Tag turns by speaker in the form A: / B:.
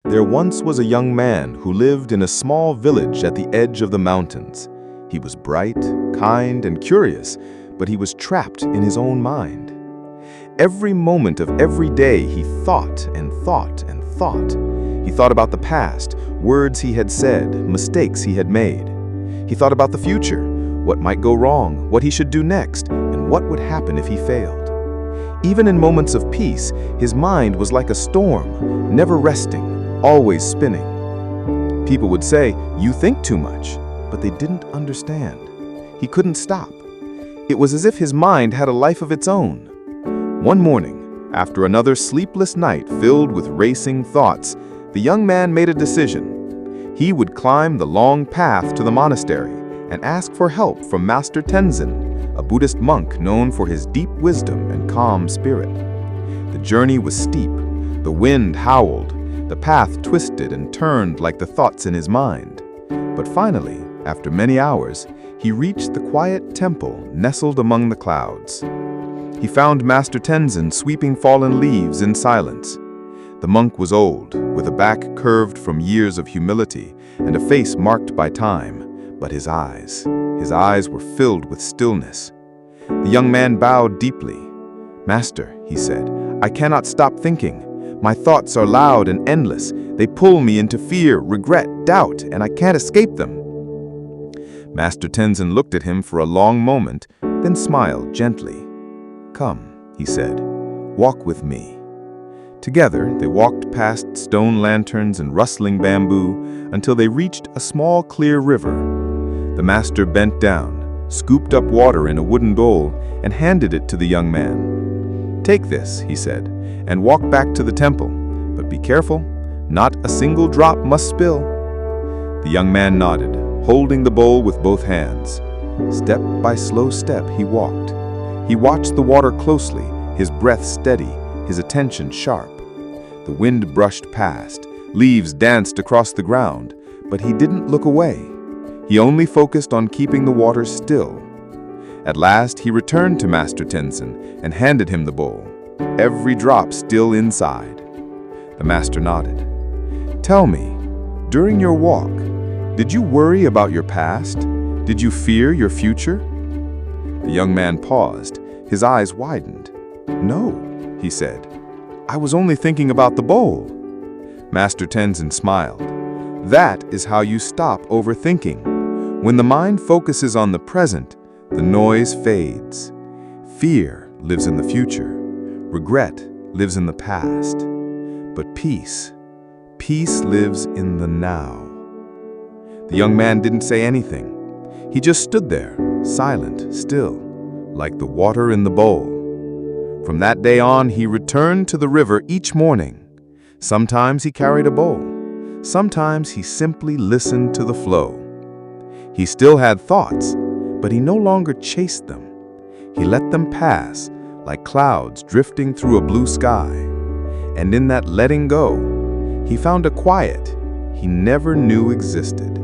A: There once was a young man who lived in a small village at the edge of the mountains. He was bright, kind, and curious, but he was trapped in his own mind. Every moment of every day he thought and thought and thought. He thought about the past, words he had said, mistakes he had made. He thought about the future, what might go wrong, what he should do next, and what would happen if he failed. Even in moments of peace, his mind was like a storm, never resting, always spinning. People would say, "You think too much," but they didn't understand. He couldn't stop. It was as if his mind had a life of its own. One morning, after another sleepless night filled with racing thoughts, the young man made a decision. He would climb the long path to the monastery and ask for help from Master Tenzin, a Buddhist monk known for his deep wisdom and calm spirit. The journey was steep. The wind howled. The path twisted and turned like the thoughts in his mind. But finally, after many hours, he reached the quiet temple nestled among the clouds. He found Master Tenzin sweeping fallen leaves in silence. The monk was old, with a back curved from years of humility and a face marked by time, but his eyes were filled with stillness. The young man bowed deeply. "Master," he said, "I cannot stop thinking. My thoughts are loud and endless. They pull me into fear, regret, doubt, and I can't escape them." Master Tenzin looked at him for a long moment, then smiled gently. "Come," he said, "walk with me." Together, they walked past stone lanterns and rustling bamboo until they reached a small, clear river. The master bent down, scooped up water in a wooden bowl, and handed it to the young man. "Take this," he said, "and walk back to the temple. But be careful, not a single drop must spill." The young man nodded, holding the bowl with both hands. Step by slow step he walked. He watched the water closely, his breath steady, his attention sharp. The wind brushed past, leaves danced across the ground, but he didn't look away. He only focused on keeping the water still. At last he returned to Master Tenzin and handed him the bowl, every drop still inside. The master nodded. "Tell me, during your walk, did you worry about your past? Did you fear your future?" The young man paused, his eyes widened. "No," he said. "I was only thinking about the bowl." Master Tenzin smiled. "That is how you stop overthinking. When the mind focuses on the present, the noise fades. Fear lives in the future. Regret lives in the past. But peace lives in the now." The young man didn't say anything. He just stood there, silent, still, like the water in the bowl. From that day on, he returned to the river each morning. Sometimes he carried a bowl. Sometimes he simply listened to the flow. He still had thoughts, but he no longer chased them. He let them pass like clouds drifting through a blue sky. And in that letting go, he found a quiet he never knew existed.